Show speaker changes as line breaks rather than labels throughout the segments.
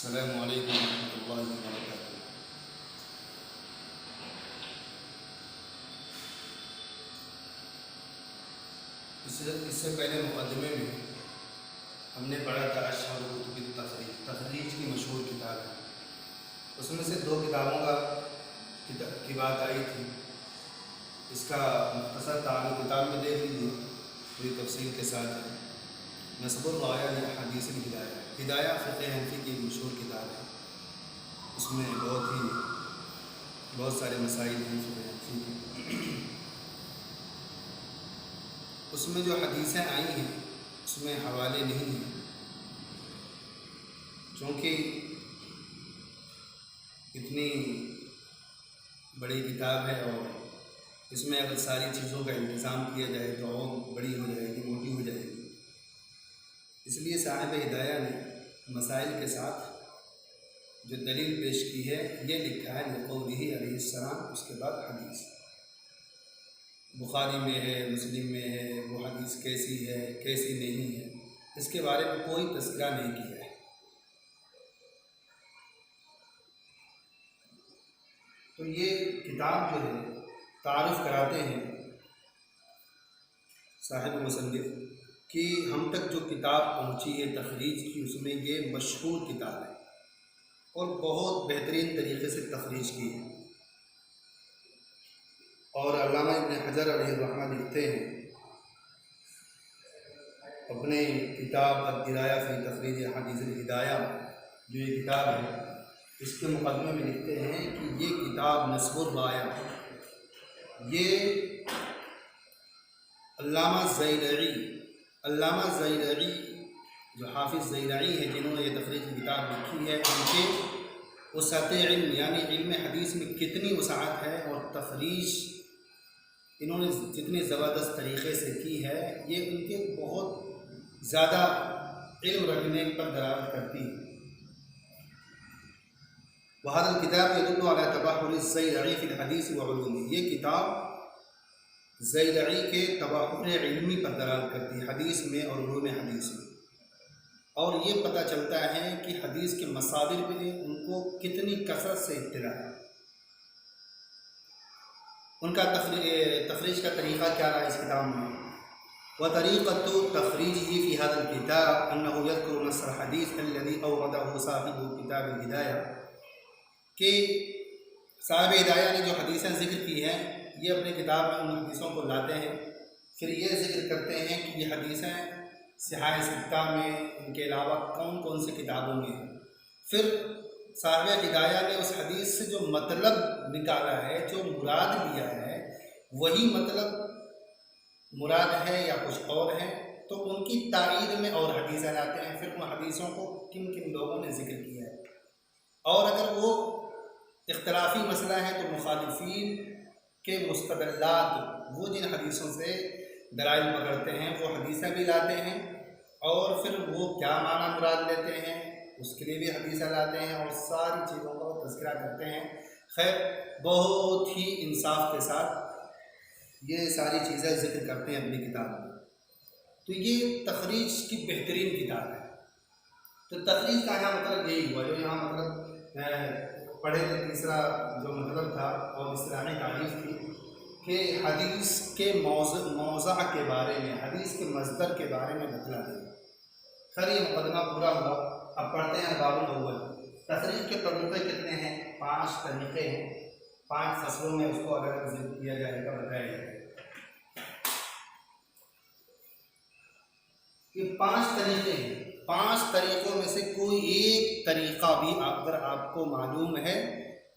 السلام علیکم ورحمۃ اللہ وبرکاتہ۔ اس سے پہلے مقدمے میں ہم نے پڑھا تھا اشہر کتب التخریج، تخریج کی مشہور کتاب ہے۔ اس میں سے دو کتابوں کی بات آئی تھی۔ اس کا مختصر تعارف کتاب میں دیکھ لیجیے، پوری تفصیل کے ساتھ ہے۔ نصب الرایہ لحدیث الہدایہ، ہدایہ فقہ حنفی کی ایک مشہور کتاب ہے۔ اس میں بہت سارے مسائل ہیں فقہ حنفی کے۔ اس میں جو حدیثیں آئی ہیں اس میں حوالے نہیں ہیں، چونکہ اتنی بڑی کتاب ہے اور اس میں اگر ساری چیزوں کا انتظام کیا جائے تو اور بڑی ہو جائے گی، موٹی ہو جائے گی۔ اس لیے صاحب ہدایہ نے مسائل کے ساتھ جو دلیل پیش کی ہے یہ لکھا ہے لقولہ علیہ السلام، اس کے بعد حدیث۔ بخاری میں ہے، مسلم میں ہے، وہ حدیث کیسی ہے کیسی نہیں ہے، اس کے بارے میں کوئی تذکرہ نہیں کیا ہے۔ تو یہ کتاب جو ہے تعارف کراتے ہیں صاحب مصنف کہ ہم تک جو کتاب پہنچی ہے تخریج کی، اس میں یہ مشہور کتاب ہے اور بہت بہترین طریقے سے تخریج کی ہے۔ اور علامہ ابن حجر علیہ الرحمہ لکھتے ہیں اپنے کتاب الدرایہ فی تخریج احادیث الہدایہ، جو یہ کتاب ہے اس کے مقدمے میں لکھتے ہیں کہ یہ کتاب نصب الرایہ، یہ علامہ زیلعی جو حافظ زیلعی ہیں جنہوں نے یہ تخریج کی کتاب لکھی ہے، ان کے وسعت علم یعنی علم حدیث میں کتنی وسعت ہے اور تخریج انہوں نے جتنے زبردست طریقے سے کی ہے، یہ ان کے بہت زیادہ علم رکھنے پر دلالت کرتی ہے۔ وهذا الكتاب يدل على تبحر الزیلعی فی الحدیث وعلومہ، یہ کتاب زیلعی کے تبحر علمی پر دلالت کرتی ہے حدیث میں اور علوم حدیث میں، اور یہ پتہ چلتا ہے کہ حدیث کے مصادر پہ ان کو کتنی کثرت سے اطلاع ہے۔ ان کا تخریج کا طریقہ کیا رہا اس کتاب میں؟ وطریقۃ تخریجہ فی ھذا الکتاب انہ یذکر نص الحدیث الذی اوردہ صاحب کتاب الہدایہ، کہ صاحب ہدایہ نے جو حدیثیں ذکر کی ہیں یہ اپنے کتاب میں ان حدیثوں کو لاتے ہیں، پھر یہ ذکر کرتے ہیں کہ یہ حدیثیں صحاح ستہ میں ان کے علاوہ کون کون سی کتابوں میں ہیں۔ پھر صاحب ہدایہ نے اس حدیث سے جو مطلب نکالا ہے، جو مراد لیا ہے، وہی مطلب مراد ہے یا کچھ اور ہے، تو ان کی تائید میں اور حدیثیں لاتے ہیں۔ پھر ان حدیثوں کو کن کن لوگوں نے ذکر کیا ہے، اور اگر وہ اختلافی مسئلہ ہے تو مخالفین کے مستدلات، وہ جن حدیثوں سے دلائل پکڑتے ہیں وہ حدیثیں بھی لاتے ہیں، اور پھر وہ کیا معنی مراد لیتے ہیں اس کے لیے بھی حدیثیں لاتے ہیں، اور ساری چیزوں کا وہ تذکرہ کرتے ہیں۔ خیر بہت ہی انصاف کے ساتھ یہ ساری چیزیں ذکر کرتے ہیں اپنی کتاب میں۔ تو یہ تخریج کی بہترین کتاب ہے۔ تو تخریج کا یہاں مطلب یہی ہوا جو یہاں مطلب پڑھے تھے، تیسرا جو مطلب تھا اور اصطلاحی تعریف تھی کہ حدیث کے موضع کے بارے میں، حدیث کے مصدر کے بارے میں بتلا دیں۔ خیر یہ مقدمہ پورا ہوا، اب پڑھتے ہیں باب الاول۔ تخریج کے طریقے کتنے ہیں؟ 5 طریقے ہیں، 5 فصلوں میں اس کو الگ الگ ذکر کیا جائے گا، بتایا جائے گا۔ یہ 5 طریقے ہیں، 5 طریقوں میں سے کوئی ایک طریقہ بھی اگر آپ کو معلوم ہے،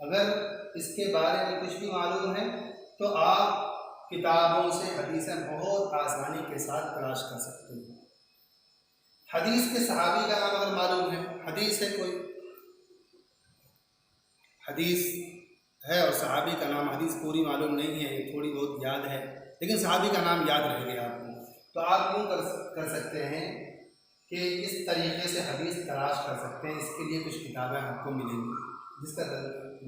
اگر اس کے بارے میں کچھ بھی معلوم ہے تو آپ کتابوں سے حدیثیں بہت آسانی کے ساتھ تلاش کر سکتے ہیں۔ حدیث کے صحابی کا نام اگر معلوم ہے، حدیث ہے کوئی حدیث ہے اور صحابی کا نام، حدیث پوری معلوم نہیں ہے، تھوڑی بہت یاد ہے لیکن صحابی کا نام یاد رہ گیا آپ کو، تو آپ یوں کر سکتے ہیں کہ اس طریقے سے حدیث تلاش کر سکتے ہیں۔ اس کے لیے کچھ کتابیں آپ کو ملیں گی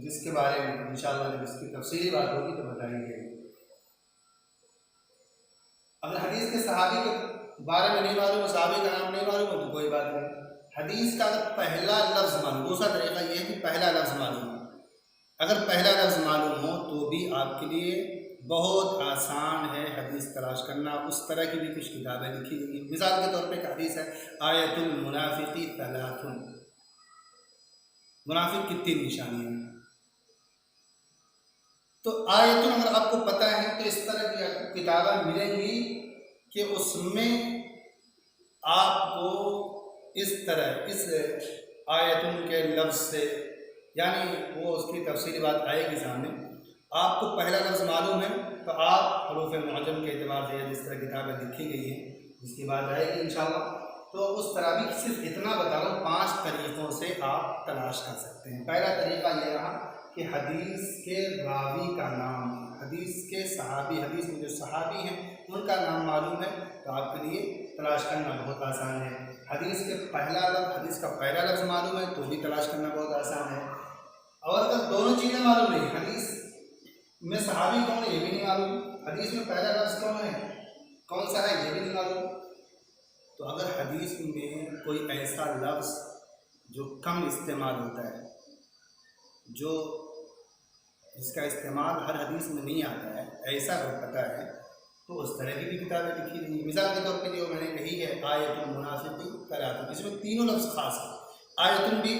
جس کے بارے میں انشاءاللہ جب اس کی تفصیلی بات ہوگی تو بتائیں گے۔ اگر حدیث کے صحابی کے بارے میں نہیں معلوم، صحابی کا نام نہیں معلوم ہے تو کوئی بات نہیں، حدیث کا اگر پہلا لفظ معلوم، دوسرا طریقہ یہ ہے کہ پہلا لفظ معلوم ہو، اگر پہلا لفظ معلوم ہو تو بھی آپ کے لیے بہت آسان ہے حدیث تلاش کرنا. اس طرح کی بھی کچھ کتابیں لکھی گئی ہیں. مثال کے طور پہ ایک حدیث ہے آیت المنافق ثلاث، منافق کی 3 نشانیاں ہیں. تو آیتوں اگر آپ کو پتہ ہے تو اس طرح کی آپ کو کتابیں ملیں گی کہ اس میں آپ کو اس طرح اس آیتوں کے لفظ سے، یعنی وہ اس کی تفصیلی بات آئے گی سامنے. آپ کو پہلا لفظ معلوم ہے تو آپ حروف معجم کے اعتبار سے جس طرح کتابیں لکھی گئی ہیں جس کی بات آئے گی انشاءاللہ، تو اس طرح بھی صرف اتنا بتا رہا ہوں 5 طریقوں سے آپ تلاش کر سکتے ہیں. پہلا طریقہ یہ رہا کہ حدیث کے راوی کا نام، حدیث کے صحابی، حدیث میں جو صحابی ہیں ان کا نام معلوم ہے تو آپ کے لیے تلاش کرنا بہت آسان ہے. حدیث کا پہلا لفظ معلوم ہے تو بھی تلاش کرنا بہت آسان ہے. اور اگر دونوں چیزیں معلوم نہیں، حدیث میں صحابی کون ہے یہ بھی نہیں معلوم، حدیث میں پہلا لفظ کون سا ہے یہ بھی نہیں معلوم، تو اگر حدیث میں کوئی ایسا لفظ جو کم استعمال ہوتا ہے، جو جس کا استعمال ہر حدیث میں نہیں آتا ہے، ایسا اگر پتہ ہے تو اس طرح کی بھی کتابیں لکھی گئی. مثال کے طور پہ جو میں نے کہی ہے آیت المنافق ثلاث، اس میں تینوں لفظ خاص ہیں. آیتن بھی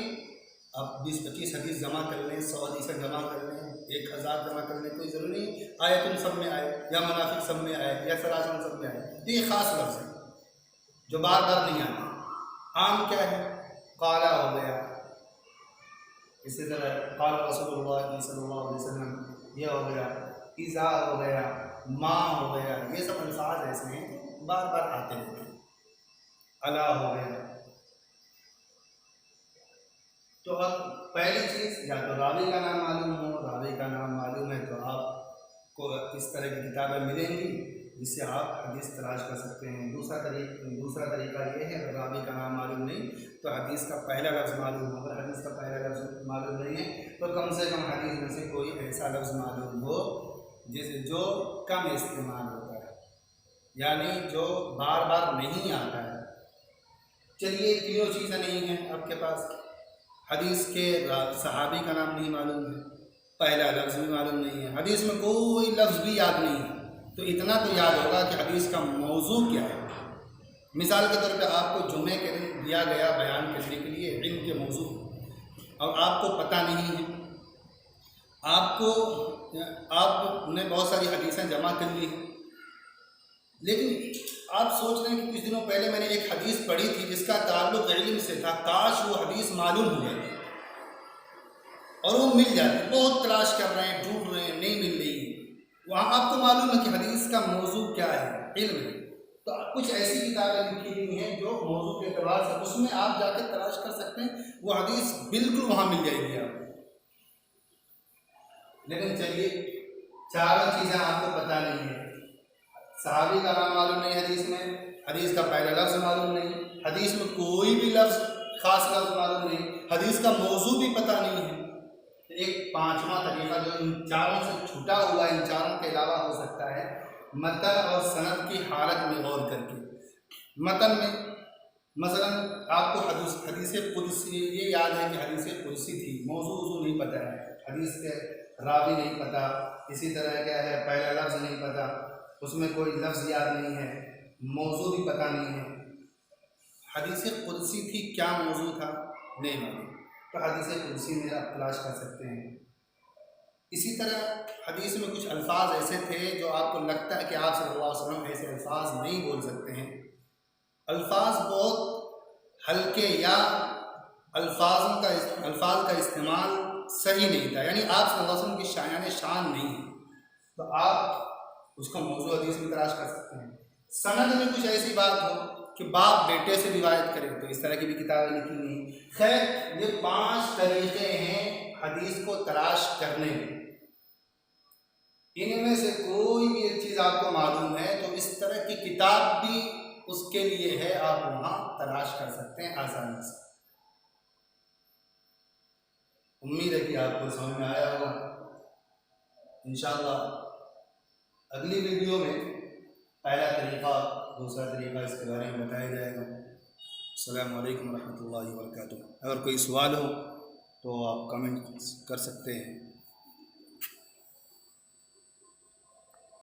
آپ 20-25 حدیث جمع کر لیں، 100 حدیث جمع کر لیں، 1000 جمع کر لیں، کوئی ضروری نہیں آیتن سب میں آئے یا منافق سب میں آئے یا ثلاثن سب میں آئے. یہ خاص لفظ ہے جو بار بار نہیں آتا. عام کیا ہے؟ قالا ہو گیا، اسی طرح قال رسول اللہ صلی اللہ علیہ وسلم یہ ہو گیا، اذا ہو گیا، ما ہو گیا، یہ سب الفاظ ایسے ہیں جو بار بار آتے رہتے ہیں. الا ہو گیا. تو اب پہلی چیز یا تو راوی کا نام معلوم ہو، راوی کا نام معلوم ہے تو آپ کو اس طرح کی کتابیں ملیں گی جس سے آپ حدیث تلاش کر سکتے ہیں. دوسرا طریقہ یہ ہے اگر راوی کا نام معلوم نہیں تو حدیث کا پہلا لفظ معلوم ہو. اگر حدیث کا پہلا لفظ معلوم نہیں ہے تو کم سے کم حدیث میں سے کوئی ایسا لفظ معلوم ہو جو کم استعمال ہوتا ہے، یعنی جو بار بار نہیں آتا ہے. چلیے تینوں چیزیں نہیں ہیں آپ کے پاس، حدیث کے صحابی کا نام نہیں معلوم ہے، پہلا لفظ بھی معلوم نہیں ہے، حدیث میں کوئی لفظ بھی یاد نہیں ہے، تو اتنا تو یاد ہوگا کہ حدیث کا موضوع کیا ہے. مثال کے طور پہ آپ کو جمعے کے دن دیا گیا بیان کرنے کے لیے علم کے موضوع اور آپ کو پتہ نہیں ہے، آپ نے بہت ساری حدیثیں جمع کر لی ہیں، لیکن آپ سوچ رہے ہیں کہ کچھ دنوں پہلے میں نے ایک حدیث پڑھی تھی جس کا تعلق علم سے تھا، کاش وہ حدیث معلوم ہو جاتی اور وہ مل جاتی. بہت تلاش کر رہے ہیں، ڈھونڈ رہے ہیں، نہیں مل رہی. وہاں آپ کو معلوم ہے کہ حدیث کا موضوع کیا ہے، علم ہے، تو کچھ ایسی کتابیں لکھی گئی ہیں جو موضوع کے اعتبار سے اس میں آپ جا کے تلاش کر سکتے ہیں، وہ حدیث بالکل وہاں مل جائے گی آپ کو. لیکن چلیے چاروں چیزیں آپ کو پتہ نہیں ہے، صحابی کا نام معلوم نہیں حدیث میں، حدیث کا پہلا لفظ معلوم نہیں، حدیث میں کوئی بھی لفظ خاص لفظ معلوم نہیں، حدیث کا موضوع بھی پتہ نہیں ہے. ایک پانچواں طریقہ جو ان چاروں سے چھوٹا ہوا، ان چاروں کے علاوہ ہو سکتا ہے، متن اور سند کی حالت میں غور کر کے. متن میں مثلا آپ کو حدیث قدسی یہ یاد ہے کہ حدیث قدسی تھی، موضوع نہیں پتہ ہے، حدیث کے راوی نہیں پتہ، اسی طرح کیا ہے پہلا لفظ نہیں پتہ، اس میں کوئی لفظ یاد نہیں ہے، موضوع بھی پتہ نہیں ہے. حدیث قدسی تھی، کیا موضوع تھا نہیں معلوم، تو حدیث قدسی میں آپ تلاش کر سکتے ہیں. اسی طرح حدیث میں کچھ الفاظ ایسے تھے جو آپ کو لگتا ہے کہ آپ صلی اللہ علیہ وسلم ایسے الفاظ نہیں بول سکتے ہیں، الفاظ بہت ہلکے یا الفاظ کا استعمال صحیح نہیں تھا، یعنی آپ صلی اللہ علیہ وسلم کی شان نہیں ہے، تو آپ اس کا موضوع حدیث میں تلاش کر سکتے ہیں. سند میں کچھ ایسی بات ہو کہ باپ بیٹے سے روایت کرے تو اس طرح کی بھی کتابیں لکھی ہوئی. خیر یہ 5 طریقے ہیں حدیث کو تلاش کرنے میں. ان میں سے کوئی بھی ایک چیز آپ کو معلوم ہے تو اس طرح کی کتاب بھی اس کے لیے ہے، آپ وہاں تلاش کر سکتے ہیں آسانی سے. امید ہے کہ آپ کو سمجھ میں آیا ہوگا. انشاءاللہ اگلی ویڈیو میں پہلا طریقہ دوسرا طریقہ اس کے بارے میں بتایا جائے گا. السلام علیکم ورحمۃ اللہ وبرکاتہ۔ اگر کوئی سوال ہو تو آپ کمنٹ کر سکتے ہیں۔